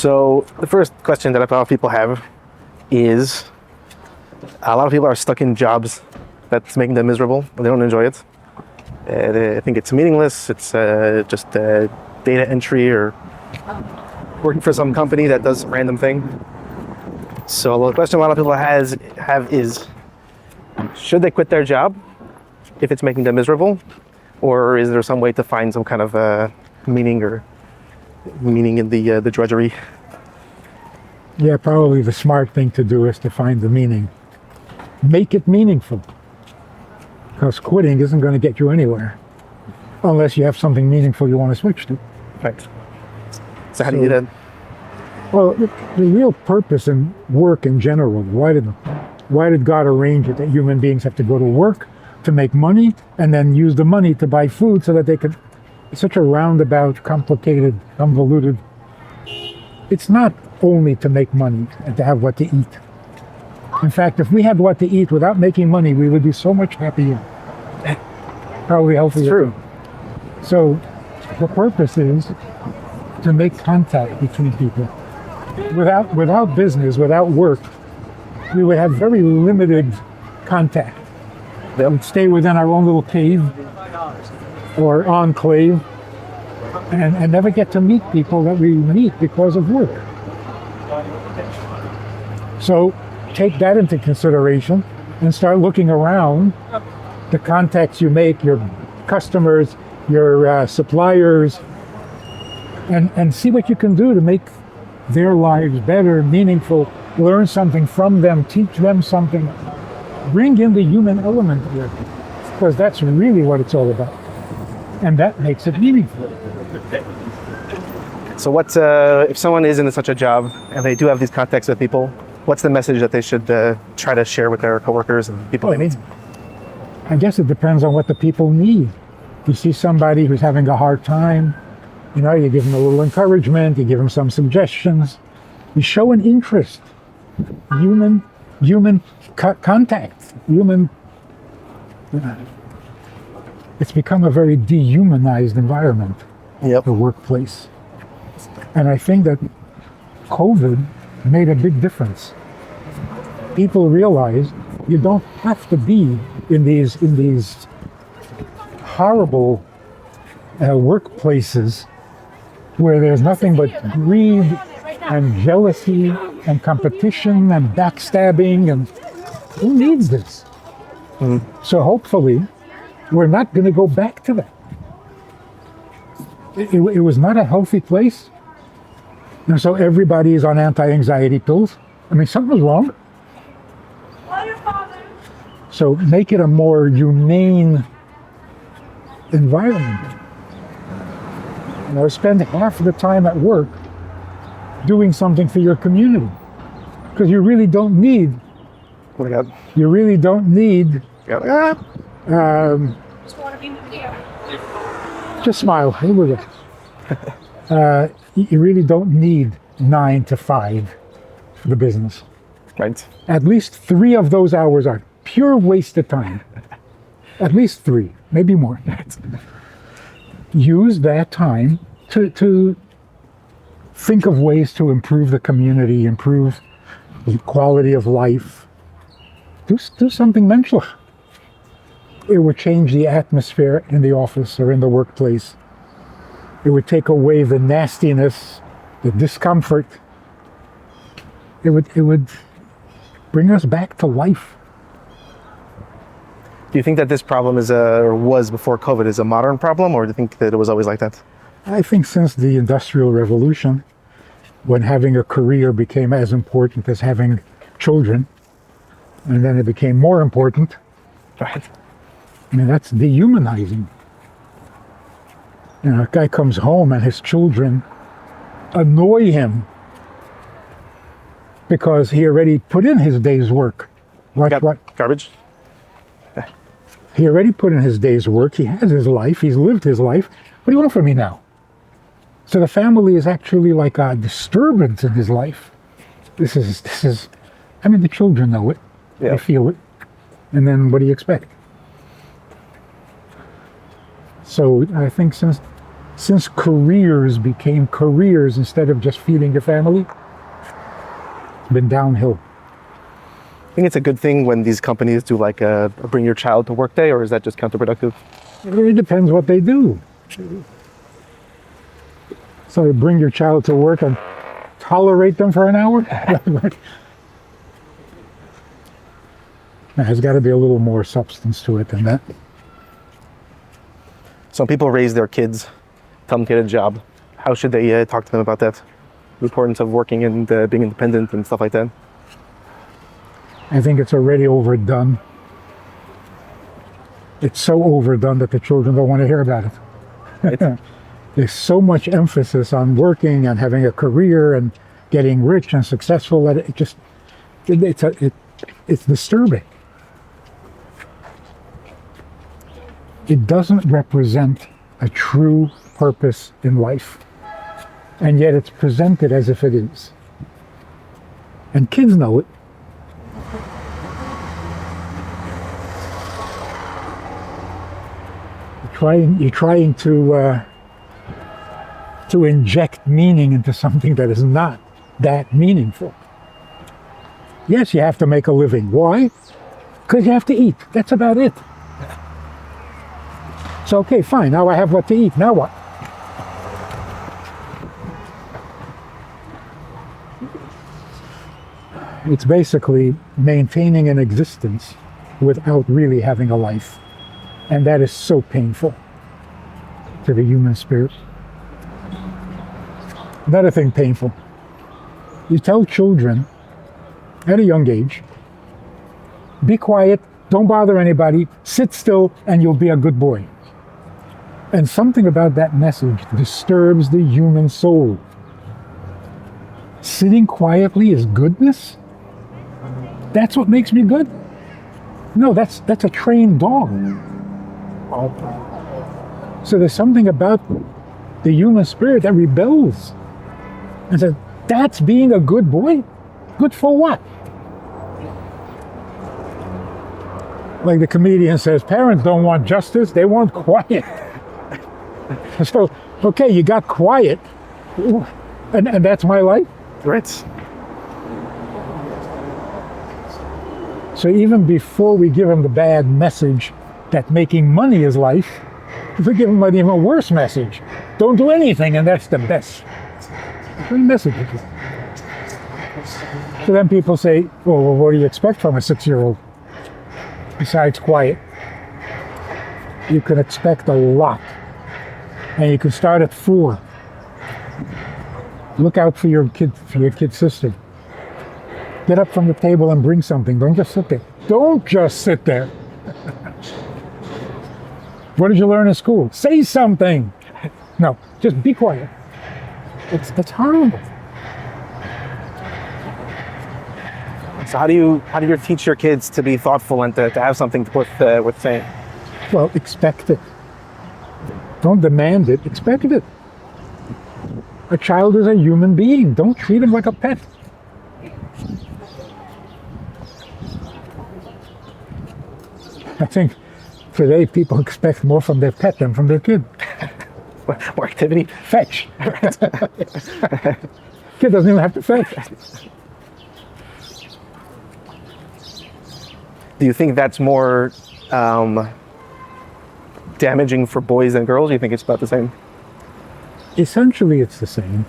So the first question that a lot of people have is, a lot of people are stuck in jobs that's making them miserable. They don't enjoy it. They think it's meaningless. It's just data entry or working for some company that does some random thing. So the question a lot of people have is, should they quit their job if it's making them miserable? Or is there some way to find some kind of meaning in the drudgery? Yeah, probably the smart thing to do is to find the meaning. Make it meaningful. Because quitting isn't going to get you anywhere unless you have something meaningful you want to switch to. Right. So how do you do that? Well, the real purpose in work in general, why did God arrange it that human beings have to go to work to make money and then use the money to buy food so that they could... It's such a roundabout, complicated, convoluted... It's not only to make money and to have what to eat. In fact, if we had what to eat without making money, we would be so much happier. Probably healthier. True. So the purpose is to make contact between people. Without business, without work, we would have very limited contact. We would stay within our own little cave or enclave and never get to meet people that we meet because of work. So take that into consideration and start looking around the contacts you make, your customers, your suppliers, and see what you can do to make their lives better, meaningful, learn something from them, teach them something. Bring in the human element here, because that's really what it's all about. And that makes it meaningful. So what if someone is in such a job and they do have these contacts with people, what's the message that they should try to share with their coworkers and people they meet? I guess it depends on what the people need. You see somebody who's having a hard time, you give them a little encouragement, you give them some suggestions. You show an interest. Human contact. It's become a very dehumanized environment, Yep. the workplace. And I think that COVID made a big difference. People realized you don't have to be in these horrible workplaces where there's nothing but greed and jealousy and competition and backstabbing, and who needs this? So hopefully we're not going to go back to that. It was not a healthy place. And so everybody is on anti-anxiety pills. I mean, something's wrong. So make it a more humane environment. Spend half of the time at work doing something for your community. Because you really don't need... Oh my God. You really don't need... Just smile. Here we go. You really don't need 9 to 5 for the business. Right. At least 3 of those hours are pure waste of time. At least 3, maybe more. Use that time to think of ways to improve the community, improve the quality of life. Do something mental. It would change the atmosphere in the office or in the workplace. It would take away the nastiness, the discomfort. It would bring us back to life. Do you think that this problem is or was before COVID is a modern problem, or do you think that it was always like that? I think since the Industrial Revolution, when having a career became as important as having children, and then it became more important. Right. I mean, that's dehumanizing. A guy comes home and his children annoy him because he already put in his day's work. What? Garbage? He already put in his day's work. He has his life. He's lived his life. What do you want from me now? So the family is actually like a disturbance in his life. This is, I mean, the children know it. Yeah. They feel it. And then what do you expect? So I think since since careers became careers instead of just feeding your family, it's been downhill. I think it's a good thing when these companies do like a bring your child to work day, or is that just counterproductive? It really depends what they do. So you bring your child to work and tolerate them for an hour? There's got to be a little more substance to it than that. Some people raise their kids, tell them to get a job. How should they talk to them about that? The importance of working and being independent and stuff like that. I think it's already overdone. It's so overdone that the children don't want to hear about it. Right? There's so much emphasis on working and having a career and getting rich and successful that it's disturbing. It doesn't represent a true purpose in life, and yet it's presented as if it is. And kids know it. You're trying to inject meaning into something that is not that meaningful. Yes, you have to make a living. Why? Because you have to eat. That's about it. So, okay, fine. Now I have what to eat. Now what? It's basically maintaining an existence without really having a life. And that is so painful to the human spirit. Another thing painful. You tell children at a young age, be quiet, don't bother anybody, sit still, and you'll be a good boy. And something about that message disturbs the human soul. Sitting quietly is goodness? That's what makes me good? No, that's a trained dog. So there's something about the human spirit that rebels and says, that's being a good boy? Good for what? Like the comedian says, parents don't want justice, they want quiet. So, okay, you got quiet, and that's my life? Right. So even before we give them the bad message that making money is life, we give them an even worse message. Don't do anything, and that's the best. What message is it? So then people say, well, what do you expect from a 6-year-old? Besides quiet. You can expect a lot. And you can start at 4. Look out for your kid's sister. Get up from the table and bring something. Don't just sit there. Don't just sit there. What did you learn in school? Say something. No, just be quiet. That's horrible. So how do you teach your kids to be thoughtful and to have something with saying? Well, expect it. Don't demand it, expect it. A child is a human being. Don't treat him like a pet. I think today people expect more from their pet than from their kid. More activity? Fetch. Kid doesn't even have to fetch. Do you think that's more damaging for boys than girls? Or do you think it's about the same? Essentially, it's the same.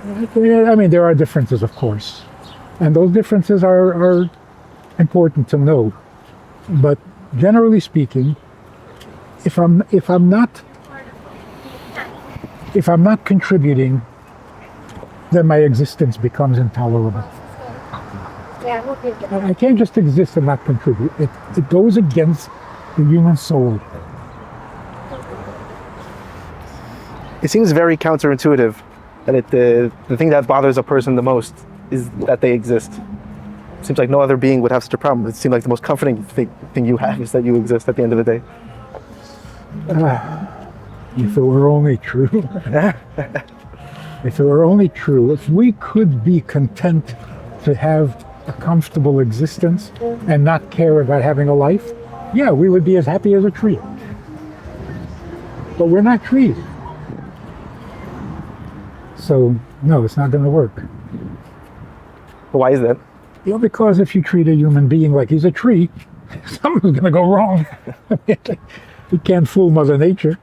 I mean, there are differences, of course. And those differences are important to know. But generally speaking, if I'm not contributing, then my existence becomes intolerable. I can't just exist and not contribute. It goes against the human soul. It seems very counterintuitive that the thing that bothers a person the most is that they exist. It seems like no other being would have such a problem. It seems like the most comforting thing you have is that you exist at the end of the day. If it were only true. If it were only true, if we could be content to have a comfortable existence and not care about having a life, yeah, we would be as happy as a tree. But we're not trees. So, no, it's not going to work. Why is that? Because if you treat a human being like he's a tree, something's going to go wrong. You can't fool Mother Nature.